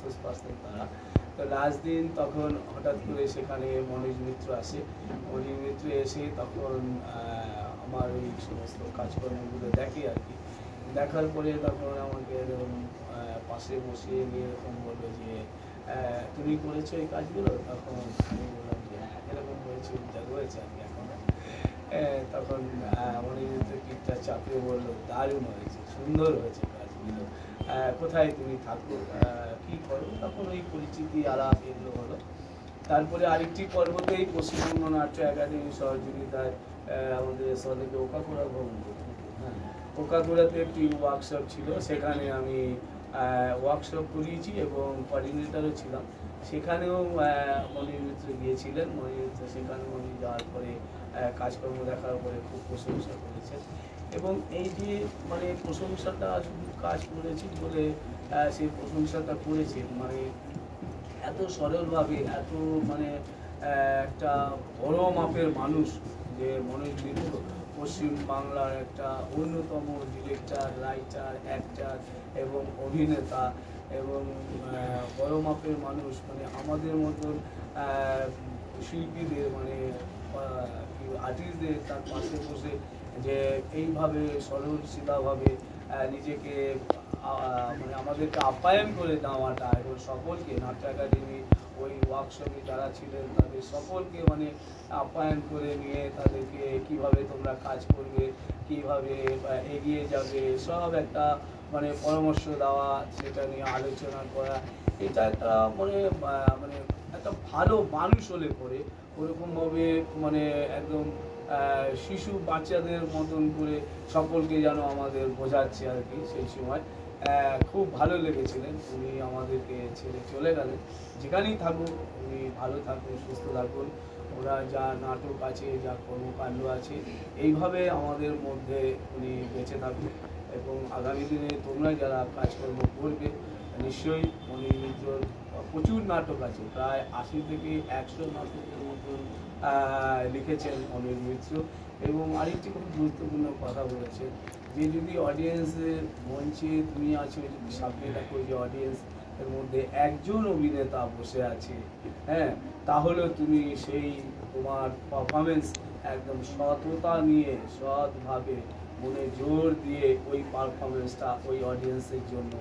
Person তারা। তো last দিন তখন হঠাৎ করে সেখানে মনোজ মিত্র আসে। মনোজ মিত্র এসে তখন আমার ওই সমস্ত কাজকর্মগুলো দেখে আর কি। দেখার পরে তখন আমাকে এরকম পাশে বসিয়ে নিয়ে এরকম বললো যে তুমি করেছো এই কাজগুলো? তখন আমি বললাম যে হ্যাঁ এরকম হয়েছে, যা হয়েছে আর কি। এখন তখন মনোজ মিত্র কিটটা চাপিয়ে বললো দারুণ হয়েছে, সুন্দর হয়েছে কাজগুলো, কোথায় তুমি থাকো, কী করো? তখন ওই পরিচিতি আলাপ এগুলো হলো। তারপরে আরেকটি পর্বতেই পশ্চিমবঙ্গ নাট্য একাডেমির সহযোগিতায় আমাদের সদেকে ওকাকুড়া ভবন, হ্যাঁ ওকাকুড়াতে একটি ওয়ার্কশপ ছিল, সেখানে আমি ওয়ার্কশপ করিয়েছি এবং কোঅর্ডিনেটরও ছিলাম। সেখানেও মনির মিত্র গিয়েছিলেন। মনির মিত্র সেখানে উনি যাওয়ার পরে কাজকর্ম দেখার পরে খুব প্রশংসা করেছেন। এবং এই যে মানে প্রশংসাটা শুধু কাজ করেছি বলে সেই প্রশংসাটা করেছেন, মানে এত সরলভাবে, এত মানে একটা বড় মাপের মানুষ যে মনোজ মিত্র, পশ্চিম বাংলার একটা অন্যতম ডিরেক্টর, রাইটার, অ্যাক্টার এবং অভিনেতা এবং বড় মাপের মানুষ, মানে আমাদের মতন শিল্পীদের মানে আর্টিস্টদের তার পাশে বসে যে এইভাবে সরল সিধাভাবে নিজেকে মানে আমাদেরকে আপ্যায়ন করে দেওয়াটা, এবং সকলকে নাট্য একাডেমি ওই ওয়ার্কশপে যারা ছিলেন তাদের সকলকে মানে আপ্যায়ন করে নিয়ে তাদেরকে কিভাবে তোমরা কাজ করবে, কিভাবে এগিয়ে যাবে, সব একটা মানে পরামর্শ দেওয়া, সেটা নিয়ে আলোচনা করা, এটা একটা মানে মানে একটা ভালো মানুষ হলে পরে ওরকমভাবে মানে একদম শিশু বাচ্চাদের মতন করে সকলকে যেন আমাদের বোঝাচ্ছে আর কি। সেই সময় খুব ভালো লেগেছিলেন। উনি আমাদেরকে ছেড়ে চলে গেলেন, যেখানেই থাকুন উনি ভালো থাকুন, সুস্থ থাকুন, ওরা যা নাটক আছে, যা কর্মকাণ্ড আছে, এইভাবে আমাদের মধ্যে উনি বেঁচে থাকুন। এবং আগামী দিনে তোমরা যারা কাজকর্ম করবে নিশ্চয়ই মনির মিত্রর প্রচুর নাটক আছে, প্রায় 80 থেকে 100 নাটকের মতন লিখেছেন মনির মিত্র। এবং আরেকটি খুব গুরুত্বপূর্ণ কথা বলেছেন যে যদি অডিয়েন্সের মঞ্চে তুমি আছো, যদি সামনে দেখো যে অডিয়েন্স এর মধ্যে একজন অভিনেতা বসে আছে, হ্যাঁ, তাহলে তুমি সেই তোমার পারফরমেন্স একদম সততা নিয়ে, সৎভাবে, মনে জোর দিয়ে ওই পারফরমেন্সটা ওই অডিয়েন্সের জন্য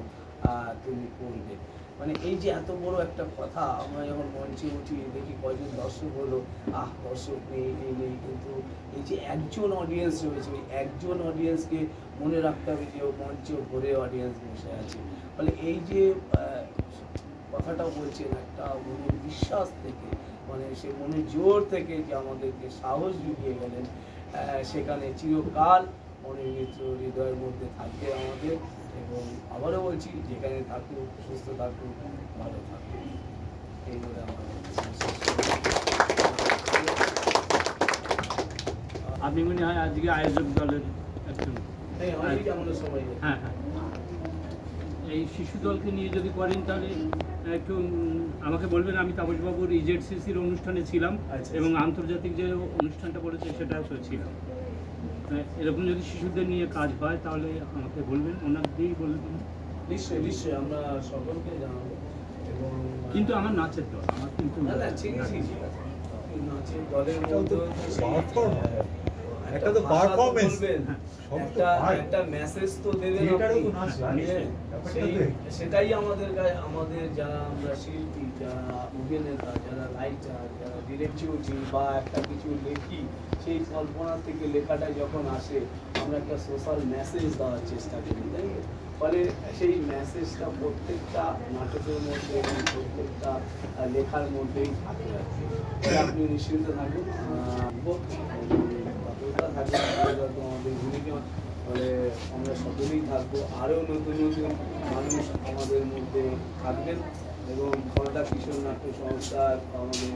তুমি করবে। মানে এই যে এত বড় একটা কথা, আমরা যখন মঞ্চে উঠি দেখি কয়জন দর্শক হলো, দর্শক নেই, এই নেই, কিন্তু এই যে একজন অডিয়েন্স রয়েছে, ওই একজন অডিয়েন্সকে মনে রাখতে হবে যে ও মঞ্চে ভরে অডিয়েন্স বসে আছে। ফলে এই যে কথাটা বলছেন একটা মনের বিশ্বাস থেকে, মানে সে মনের জোর থেকে যে আমাদেরকে সাহস জুগিয়ে গেলেন, সেখানে চিরকাল মনির মিত্র হৃদয়ের মধ্যে থাকবে আমাদের। এবং আবারও বলছি, যেখানে থাকুক সুস্থ থাকুক, ভালো থাকুক, এই বলে আমার। আপনি মনে হয় আজকে আয়োজক দলের একজন? হ্যাঁ হ্যাঁ, এই শিশু দলকে নিয়ে যদি করেন তাহলে একটু আমাকে বলবেন। আমি তাপসবাবুর ইজেডসিসির অনুষ্ঠানে ছিলাম এবং আন্তর্জাতিক যে অনুষ্ঠানটা করেছে সেটাও তো ছিলাম। এরকম যদি শিশুদের নিয়ে কাজ হয় তাহলে আমাকে বলবেন, ওনার দিয়েই বলবেন। নিশ্চয়ই নিশ্চয়ই আমরা সকলকে জানাবো। এবং কিন্তু আমার নাচের দল, আমার কিন্তু নাচের দলের মধ্যে একটা তো পারফরম্যান্স, একটা মেসেজ তো দেবেন, সেটাই আমাদের আমাদের যারা আমরা শিল্পী, যারা অভিনেতা, যারা রাইটার, যারা ডিরেক্টিভিটি বা একটা কিছু লেখি, সেই কল্পনা থেকে লেখাটা যখন আসে আমরা একটা সোশ্যাল মেসেজ দেওয়ার চেষ্টা করি, তাই না? ফলে সেই মেসেজটা প্রত্যেকটা নাটকের মধ্যে এবং প্রত্যেকটা লেখার মধ্যেই থাকে আর কি। আপনি নিশ্চিন্ত থাকুন, আমাদের ভূমিকা, ফলে আমরা সকলেই থাকবো। আরও নতুন নতুন মানুষ আমাদের মধ্যে থাকবেন এবং খড়দা কিশোর নাট্য সংস্থার আমাদের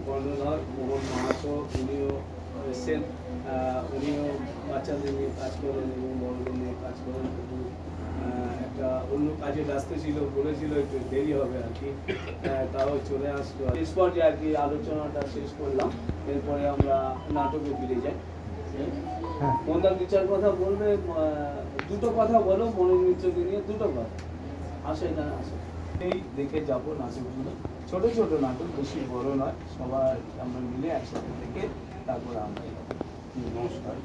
কর্ণধার মোহন মাহাতো, উনিও এসেছেন। উনিও বাচ্চাদের নিয়ে কাজ করেন এবং বড়দের নিয়ে কাজ করেন, কিন্তু একটা অন্য কাজে ব্যস্ত ছিল, বলেছিল একটু দেরি হবে আর কি, তাও চলে আসলো। শেষ পর্যায়ে আর কি আলোচনাটা শেষ করলাম, এরপরে আমরা নাটকে ফিরে যাই। মন্দার বিচার কথা বলবে, দুটো কথা বলো মনির মিত্রকে নিয়ে, দুটো কথা আসে এখানে আসে। বাড়িতেই দেখে যাব নাটকগুলো, ছোট ছোট নাটক, বেশি বড় নয়, সবাই আমরা মিলে একসাথে দেখে তারপর আমরা যাবো। নমস্কার।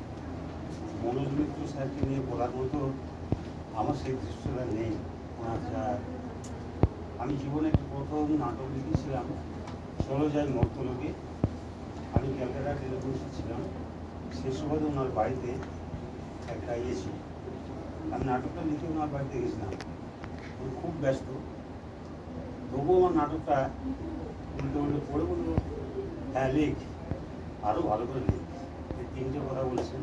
মনোজ মিত্র স্যারকে নিয়ে বলার মতো আমার সেই দৃশ্যটা নেই। আচ্ছা, আমি জীবনে একটা প্রথম নাটক লিখেছিলাম চলো যাই মর্তলোকে। আমি ক্যালকাটা টেলিভিশনে ছিলাম, সে সময় ওনার বাড়িতে একটা ছিল। আমি নাটকটা লিখে ওনার বাড়িতে গেছিলাম, উনি খুব ব্যস্ত, তবুও আমার নাটকটা উল্টে উল্টে পড়ে বললো, হ্যাঁ লেখ, আরও ভালো করে লেখ। এই তিনটে কথা বলেছেন।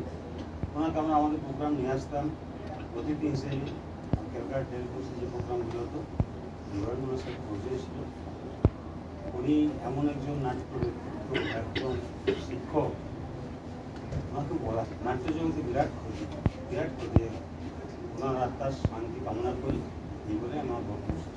ওনাকে আমরা আমাদের প্রোগ্রাম নিয়ে আসতাম অতিথি হিসেবে। ক্যালকাটা টেলিভিশনে যে প্রোগ্রামগুলো হতো এবার ওনার সাথে বসেছিল। উনি এমন একজন নাট্য ব্যক্তিত্ব, একজন শিক্ষক, ওনাকে বলা নাট্য জগতে বিরাট ক্ষতি। ওনার আত্মার শান্তি কামনা করি এই বলে আমার বক্তব্য।